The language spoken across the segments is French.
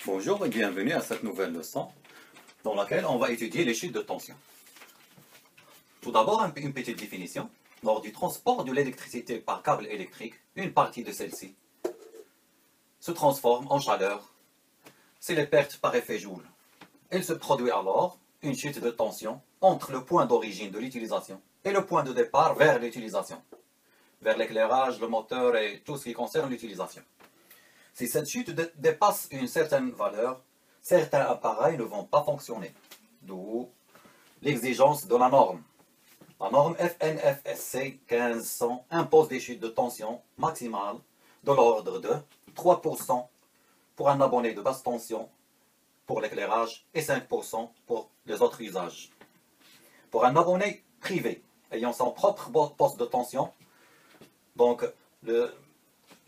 Bonjour et bienvenue à cette nouvelle leçon dans laquelle on va étudier les chutes de tension. Tout d'abord, une petite définition. Lors du transport de l'électricité par câble électrique, une partie de celle-ci se transforme en chaleur. C'est les pertes par effet Joule. Il se produit alors une chute de tension entre le point d'origine de l'utilisation et le point de départ vers l'utilisation, vers l'éclairage, le moteur et tout ce qui concerne l'utilisation. Si cette chute dépasse une certaine valeur, certains appareils ne vont pas fonctionner. D'où l'exigence de la norme. La norme FNFSC 1500 impose des chutes de tension maximales de l'ordre de 3% pour un abonné de basse tension pour l'éclairage et 5% pour les autres usages. Pour un abonné privé ayant son propre poste de tension, donc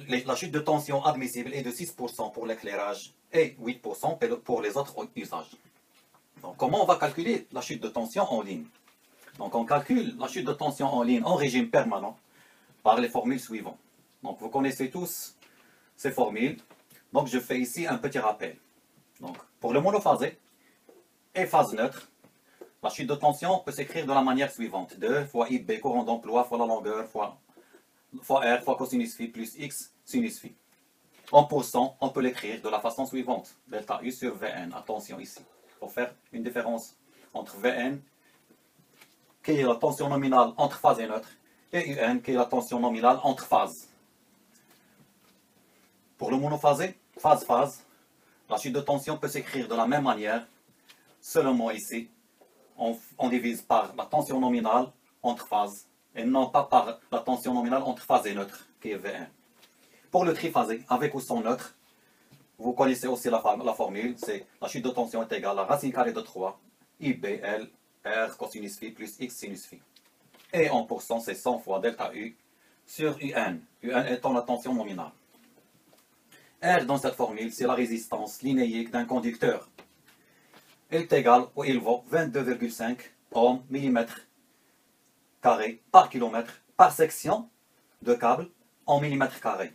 la chute de tension admissible est de 6% pour l'éclairage et 8% pour les autres usages. Donc, comment on va calculer la chute de tension en ligne? Donc, on calcule la chute de tension en ligne en régime permanent par les formules suivantes. Donc, vous connaissez tous ces formules. Donc, je fais ici un petit rappel. Donc, pour le monophasé et phase neutre, la chute de tension peut s'écrire de la manière suivante. 2 fois IB, courant d'emploi, fois la longueur, fois R, fois cosinus phi, plus X, sinus phi. En pourcent, on peut l'écrire de la façon suivante. Delta U sur Vn. Attention ici. Il faut faire une différence entre Vn, qui est la tension nominale entre phase et neutre, et Un, qui est la tension nominale entre phases. Pour le monophasé, phase-phase, la chute de tension peut s'écrire de la même manière. Seulement ici, on divise par la tension nominale entre phases, et non pas par la tension nominale entre phase et neutre, qui est Vn. Pour le triphasé, avec ou sans neutre, vous connaissez aussi la formule, c'est la chute de tension est égale à la racine carrée de 3, IBL, R cosinus phi plus X sinus phi. Et en pourcent, c'est 100 fois delta U sur UN, UN étant la tension nominale. R dans cette formule, c'est la résistance linéique d'un conducteur. Elle est égale ou il vaut 22,5 ohms millimètres carré par kilomètre par section de câble en millimètres carrés.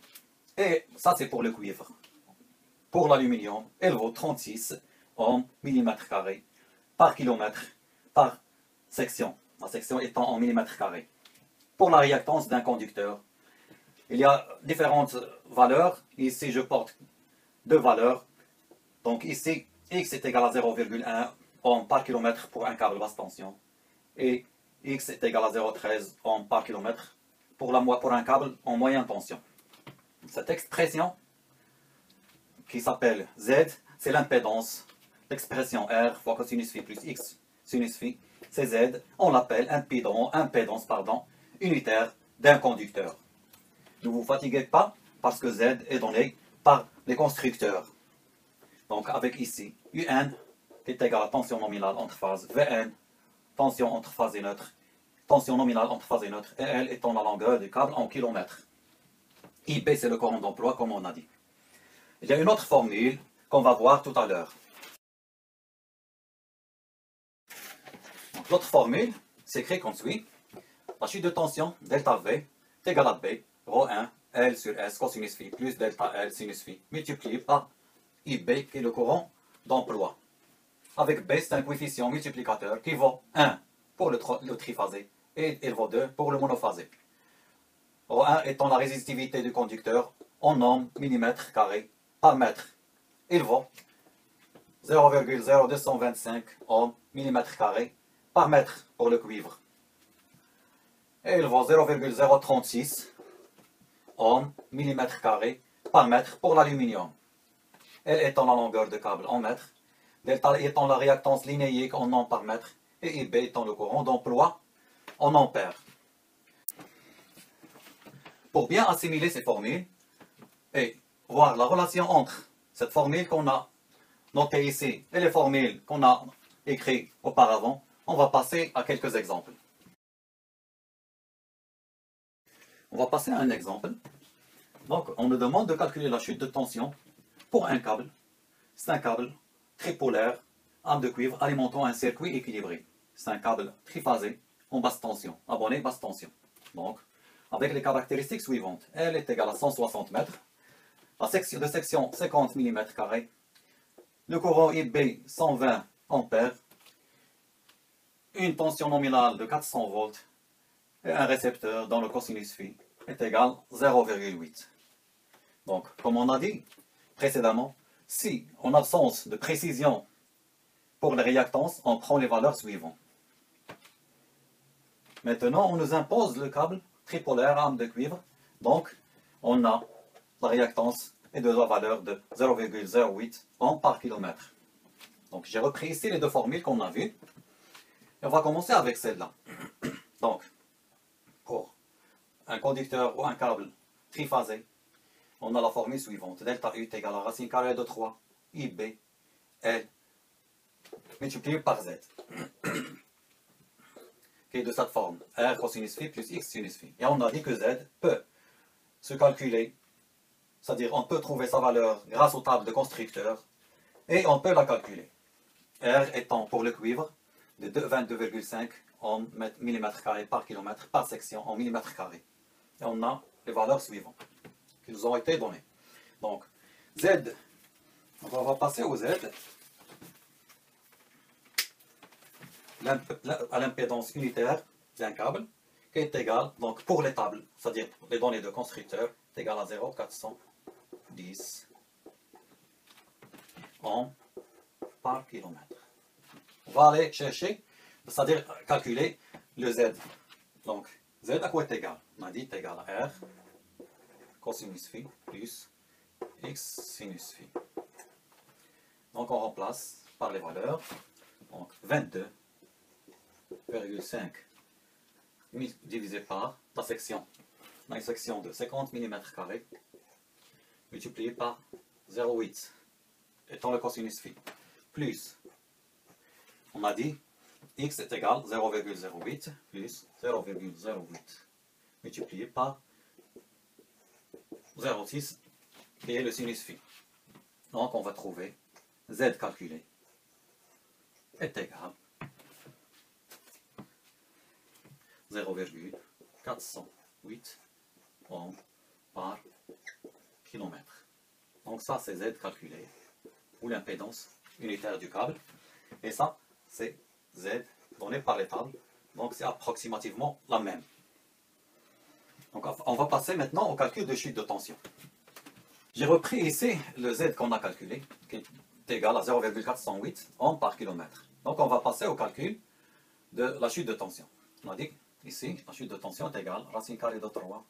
Et ça, c'est pour le cuivre. Pour l'aluminium, elle vaut 36 ohms millimètres carrés par kilomètre par section. La section étant en millimètres carrés. Pour la réactance d'un conducteur, il y a différentes valeurs. Ici, je porte deux valeurs. Donc ici, X est égal à 0,1 ohm par kilomètre pour un câble basse tension. Et X est égal à 0,13 ohm par kilomètre pour un câble en moyenne tension. Cette expression, qui s'appelle Z, c'est l'impédance. L'expression R fois cosinus phi plus X sinus phi, c'est Z. On l'appelle impédance unitaire d'un conducteur. Ne vous fatiguez pas parce que Z est donné par les constructeurs. Donc avec ici, UN est égal à tension nominale entre phases, Vn, tension entre phase et neutre, tension nominale entre phase et neutre, et L étant la longueur du câble en kilomètres. IB, c'est le courant d'emploi, comme on a dit. Il y a une autre formule qu'on va voir tout à l'heure. L'autre formule s'écrit comme suit. La chute de tension, delta V, est égale à B, ρ1, L sur S, cosinus phi, plus delta L, sinus phi, multiplié par IB, qui est le courant d'emploi. Avec B, c'est un coefficient multiplicateur qui vaut 1 pour le triphasé et il vaut 2 pour le monophasé. ρ1 étant la résistivité du conducteur en ohms millimètres carrés par mètre. Il vaut 0,0225 ohms millimètres carrés par mètre pour le cuivre. Et il vaut 0,036 ohms millimètres carrés par mètre pour l'aluminium. L étant la longueur de câble en mètres, delta étant la réactance linéique en ohms par mètre, et IB étant le courant d'emploi en ampères. Pour bien assimiler ces formules et voir la relation entre cette formule qu'on a notée ici et les formules qu'on a écrites auparavant, on va passer à quelques exemples. On va passer à un exemple. Donc, on nous demande de calculer la chute de tension pour un câble. C'est un câble tripolaire, arme de cuivre alimentant un circuit équilibré. C'est un câble triphasé en basse tension, abonné basse tension. Donc, avec les caractéristiques suivantes. L est égale à 160 mètres. La section de section 50 mm², le courant IB 120 ampères, une tension nominale de 400 volts et un récepteur dont le cosinus phi est égal à 0,8. Donc, comme on a dit précédemment, si en absence de précision pour les réactances, on prend les valeurs suivantes. Maintenant, on nous impose le câble tripolaire arme de cuivre. Donc, on a la réactance et de la valeur de 0,08 ohms par kilomètre. Donc, j'ai repris ici les deux formules qu'on a vues. Et on va commencer avec celle-là. Donc, pour un conducteur ou un câble triphasé, on a la formule suivante. Delta U est égal à racine carrée de 3 IB L multiplié par Z, qui est de cette forme, R cosinus phi plus X sinus phi. Et on a dit que Z peut se calculer, c'est-à-dire on peut trouver sa valeur grâce aux tables de constructeur, et on peut la calculer. R étant pour le cuivre de 22,5 en mm² par kilomètre par section en mm². Et on a les valeurs suivantes qui nous ont été données. Donc, Z, on va passer au Z, à l'impédance unitaire d'un câble, qui est égale, donc pour les tables, c'est-à-dire les données de constructeur, est égal à 0,410 ohms par kilomètre. On va aller chercher, c'est-à-dire calculer le Z. Donc, Z à quoi est égal? On a dit est égal à R cosinus phi plus X sinus phi. Donc, on remplace par les valeurs. Donc, 22,5 divisé par la section. On a une section de 50 mm² multiplié par 0,8 étant le cosinus phi. Plus, on a dit x est égal à 0,08 plus 0,08 multiplié par 0,6 qui est le sinus phi. Donc on va trouver z calculé est égal à 0,408 ohms par kilomètre. Donc ça c'est z calculé, ou l'impédance unitaire du câble. Et ça c'est z donné par les tables. Donc c'est approximativement la même. Donc on va passer maintenant au calcul de chute de tension. J'ai repris ici le z qu'on a calculé, qui est égal à 0,408 ohms par kilomètre. Donc on va passer au calcul de la chute de tension. On a dit ici, la chute de tension est égale à racine carrée de 3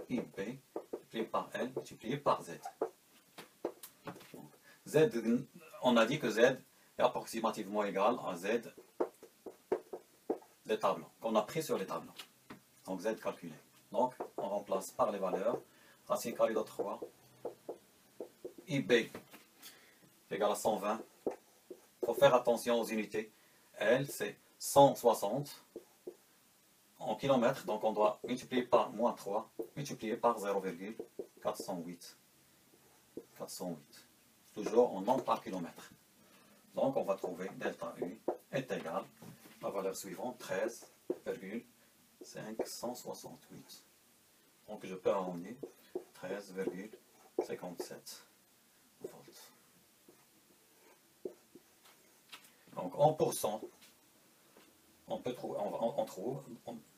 IB multiplié par L multiplié par Z. Donc, Z, on a dit que Z est approximativement égal à Z des tableaux, qu'on a pris sur les tableaux. Donc Z calculé. Donc on remplace par les valeurs racine carrée de 3 IB égale à 120. Il faut faire attention aux unités. L c'est 160 en kilomètres, donc on doit multiplier par moins 3, multiplier par 0,408. 408. Toujours en nombre par kilomètre. Donc on va trouver delta U est égal à la valeur suivante, 13,568. Donc je peux arrondir 13,57 volts. Donc en pourcent, on trouve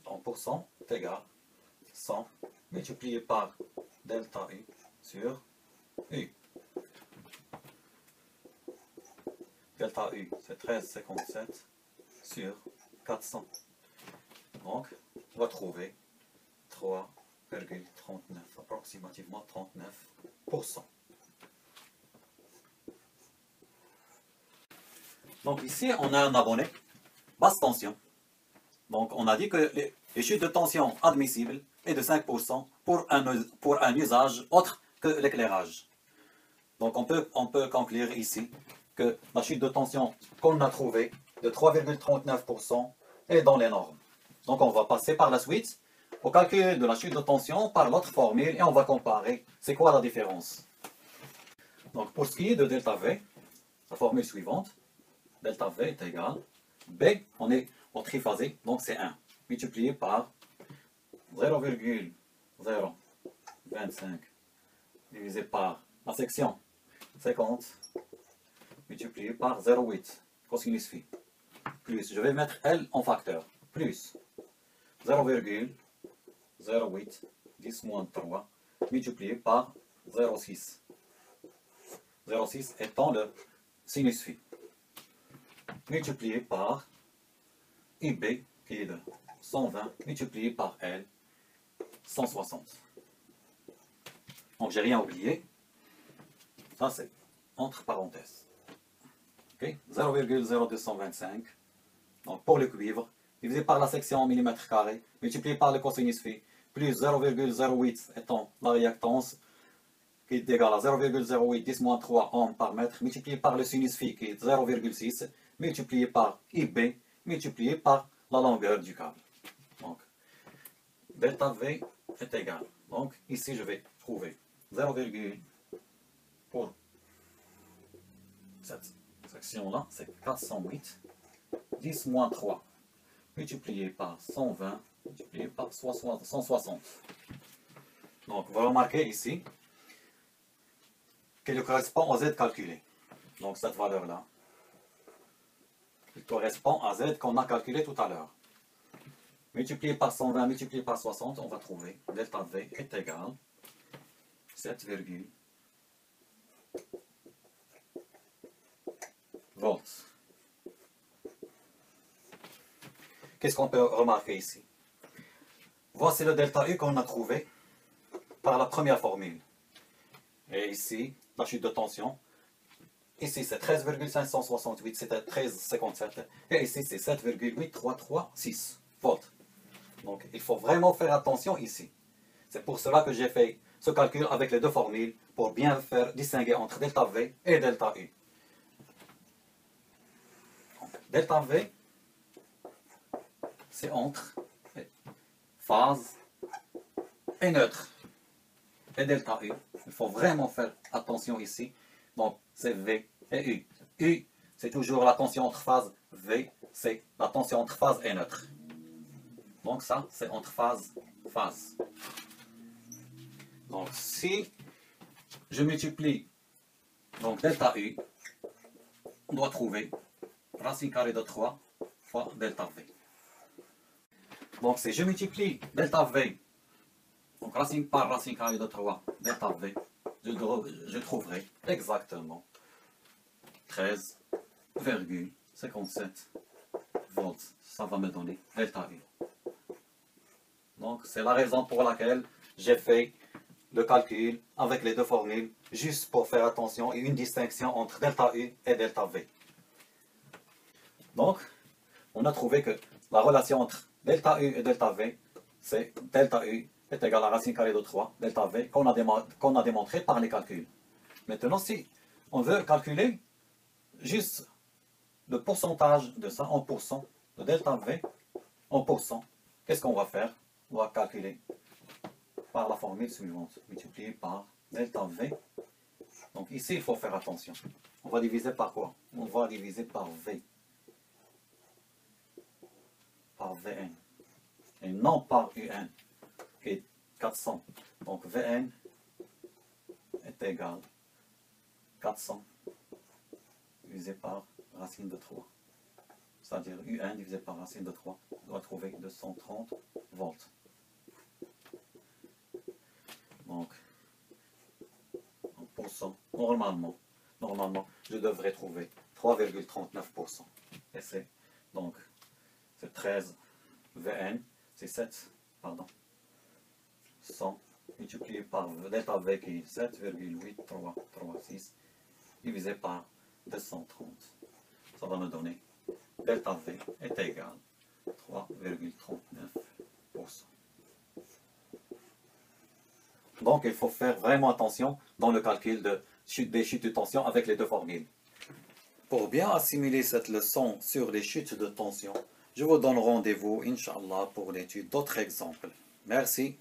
en pourcent est égal à 100 multiplié par delta U sur U. Delta U c'est 13,57 sur 400. Donc on va trouver 3,39, approximativement 39%. Donc ici on a un abonné basse tension. Donc on a dit que les chutes de tension admissibles est de 5% pour un usage autre que l'éclairage. Donc on peut conclure ici que la chute de tension qu'on a trouvée de 3,39% est dans les normes. Donc on va passer par la suite au calcul de la chute de tension par l'autre formule et on va comparer c'est quoi la différence. Donc pour ce qui est de delta V, la formule suivante, delta V est égal, B, on est au triphasé, donc c'est 1, multiplié par 0,025 divisé par la section 50 multiplié par 0,8 cosinus phi, plus, je vais mettre L en facteur, plus 0,08 10 moins 3 multiplié par 0,6. 0,6 étant le sinus phi, multiplié par IB qui est de 120 multiplié par L 160. Donc j'ai rien oublié. Ça c'est entre parenthèses. Okay. 0,0225. Donc pour le cuivre, divisé par la section en millimètres carrés, multiplié par le cosinus phi, plus 0,08 étant la réactance, qui est égal à 0,08 10 moins 3 ohms par mètre, multiplié par le sinus phi qui est 0,6, multiplié par IB, multiplié par la longueur du câble. Donc, delta V est égal. Donc, ici, je vais trouver 0, pour cette section-là, c'est 408, 10 moins 3, multiplié par 120, multiplié par 160. Donc, vous remarquez ici qu'il correspond à Z calculé. Donc, cette valeur-là, il correspond à Z qu'on a calculé tout à l'heure. Multiplié par 120, multiplié par 60, on va trouver delta V est égal 7, volts. Qu'est-ce qu'on peut remarquer ici? Voici le delta U qu'on a trouvé par la première formule. Et ici, la chute de tension. Ici, c'est 13,568, c'était 13,57. Et ici, c'est 7,8336 volts. Donc, il faut vraiment faire attention ici. C'est pour cela que j'ai fait ce calcul avec les deux formules pour bien faire distinguer entre delta V et delta U. Donc, delta V, c'est entre phase et neutre. Et delta U, il faut vraiment faire attention ici. Donc, c'est V et U. U, c'est toujours la tension entre phase. V, c'est la tension entre phase et neutre. Donc, ça, c'est entre phase. Donc, si je multiplie donc delta U, on doit trouver racine carrée de 3 fois delta V. Donc, si je multiplie delta V, donc racine par racine carrée de 3, delta V, je trouverai exactement 13,57 volts. Ça va me donner delta U. Donc, c'est la raison pour laquelle j'ai fait le calcul avec les deux formules, juste pour faire attention et une distinction entre delta U et delta V. Donc, on a trouvé que la relation entre delta U et delta V, c'est delta U est égal à racine carrée de 3, delta V, qu'on a démontré par les calculs. Maintenant, si on veut calculer juste le pourcentage de ça en pourcent, de delta V en pourcent, qu'est-ce qu'on va faire? On va calculer par la formule suivante, multiplié par delta V. Donc ici, il faut faire attention. On va diviser par quoi? On va diviser par V. Par Vn. Et non par Un, qui est 400. Donc Vn est égal à 400 divisé par racine de 3. C'est-à-dire Un divisé par racine de 3. On doit trouver 230 volts. Donc, en pourcent, normalement, je devrais trouver 3,39%. Et c'est donc, c'est 13 Vn, c'est 7, pardon, 100 multiplié par delta V qui est 7,8336 divisé par 230. Ça va me donner delta V est égal à 3,39%. Donc, il faut faire vraiment attention dans le calcul des chutes de tension avec les deux formules. Pour bien assimiler cette leçon sur les chutes de tension, je vous donne rendez-vous, Inch'Allah, pour l'étude d'autres exemples. Merci.